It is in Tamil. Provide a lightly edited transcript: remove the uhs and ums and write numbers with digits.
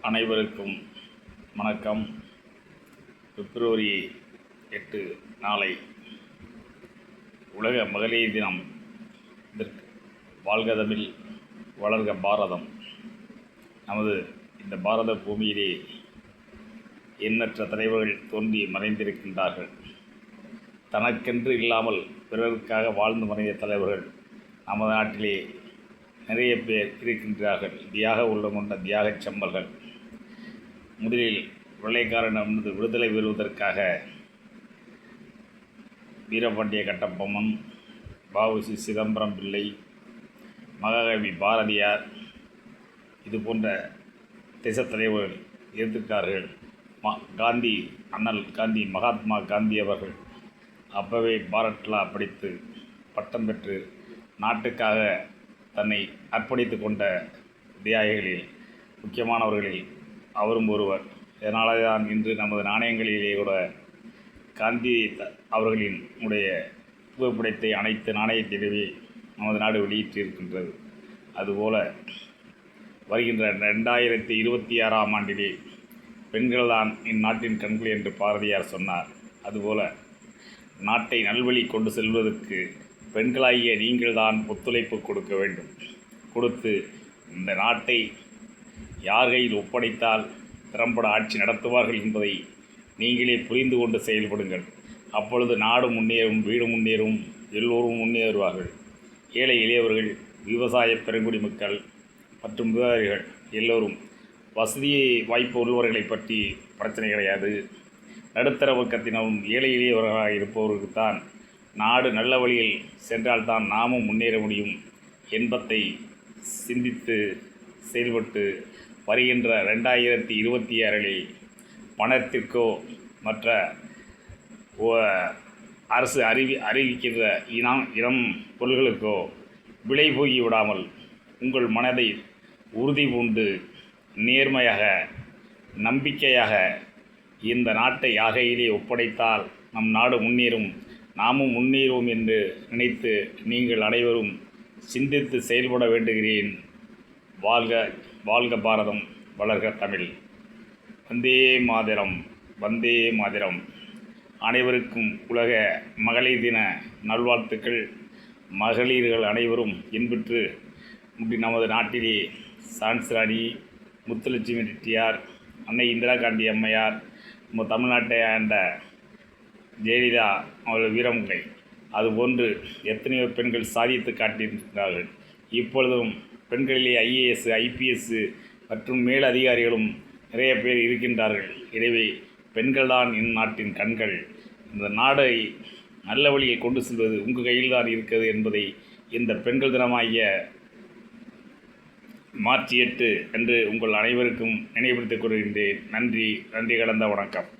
அனைவருக்கும் வணக்கம். பிப்ரவரி 8 நாளை உலக மகளிர் தினம். இதற்கு வாழ்க தமிழ், வளர்க பாரதம். நமது இந்த பாரத பூமியிலே எண்ணற்ற தலைவர்கள் தோன்றி மறைந்திருக்கின்றார்கள். தனக்கென்று இல்லாமல் பிறருக்காக வாழ்ந்து மறைந்த தலைவர்கள் நமது நாட்டிலே நிறைய பேர் இருக்கின்றார்கள். தியாக உள்ளம் கொண்ட தியாகச் செம்மல்கள். முதலில் வெள்ளைக்காரனிடமிருந்து விடுதலை பெறுவதற்காக வீரபாண்டிய கட்டபொம்மன், வ.உ.சி. சிதம்பரம் பிள்ளை, மகாகவி பாரதியார், இது போன்ற தேசத் தலைவர்கள் இருந்திருக்கார்கள். காந்தி, அண்ணல் காந்தி, மகாத்மா காந்தி அவர்கள் அப்பவே பாரட்லா படித்து பட்டம் பெற்று நாட்டுக்காக தன்னை அர்ப்பணித்து கொண்ட தியாகிகளில் முக்கியமானவர்களில் அவரும் ஒருவர். இதனால தான் இன்று நமது நாணயங்களிலே கூட காந்தி அவர்களின் உடைய புகைப்படத்தை அனைத்து நாணயத்திலேயே நமது நாடு வெளியிட்டிருக்கின்றது. அதுபோல வருகின்ற 2026ஆம் ஆண்டிலே பெண்கள்தான் இந்நாட்டின் கண்கள் என்று பாரதியார் சொன்னார். அதுபோல நாட்டை நல்வழி கொண்டு செல்வதற்கு பெண்களாகிய நீங்கள்தான் ஒத்துழைப்பு கொடுக்க வேண்டும். கொடுத்து இந்த நாட்டை யார் கையில் ஒப்படைத்தால் திறம்பட ஆட்சி நடத்துவார்கள் என்பதை நீங்களே புரிந்து கொண்டு செயல்படுங்கள். அப்பொழுது நாடு முன்னேறும், வீடு முன்னேறும், எல்லோரும் முன்னேறுவார்கள். ஏழை எளியவர்கள், விவசாய பெருங்குடி மக்கள் மற்றும் விவசாயிகள் எல்லோரும் வசதி வாய்ப்பு உள்ளவர்களை பற்றி பிரச்சனை கிடையாது. நடுத்தர வர்க்கத்தினரும் ஏழை எளியவர்களாக இருப்பவர்களுக்குத்தான் நாடு நல்ல வழியில் சென்றால்தான் நாமும் முன்னேற முடியும் என்பதை சிந்தித்து செயல்பட்டு வருகின்ற 2026 பணத்திற்கோ மற்ற அரசு அறிவிக்கின்ற இனம் பொருள்களுக்கோ விலை போகி விடாமல் உங்கள் மனதை உறுதி பூண்டு நேர்மையாக, நம்பிக்கையாக இந்த நாட்டை யாகையிலே ஒப்படைத்தால் நம் நாடு முன்னேறும், நாமும் முன்னேறுவோம் என்று நினைத்து நீங்கள் அனைவரும் சிந்தித்து செயல்பட வேண்டுகிறேன். வாழ்க வாழ்க பாரதம், வளர்க தமிழ். வந்தே மாதரம், வந்தே மாதரம். அனைவருக்கும் உலக மகளிர் தின நல்வாழ்த்துக்கள். மகளிர்கள் அனைவரும் இன்புற்று நமது நாட்டிலே சான்ஸ்ராணி முத்துலட்சுமி ரெட்டியார், அன்னை இந்திரா காந்தி அம்மையார், நம்ம தமிழ்நாட்டை ஆண்ட ஜெயலலிதா அவர்கள் வீரமுகை, அதுபோன்று எத்தனையோ பெண்கள் சாதித்து காட்டியிருக்கிறார்கள். இப்பொழுதும் பெண்களிலே IAS, IPS மற்றும் மேல் அதிகாரிகளும் நிறைய பேர் இருக்கின்றார்கள். எனவே பெண்கள்தான் இந்நாட்டின் கண்கள். இந்த நாடை நல்ல வழியில் கொண்டு செல்வது உங்கள் கையில்தான் இருக்கிறது என்பதை இந்த பெண்கள் தினமாகிய மார்ச் 8 என்று உங்கள் அனைவருக்கும் நினைவுபடுத்திக் கொள்கின்றேன். நன்றி கலந்த வணக்கம்.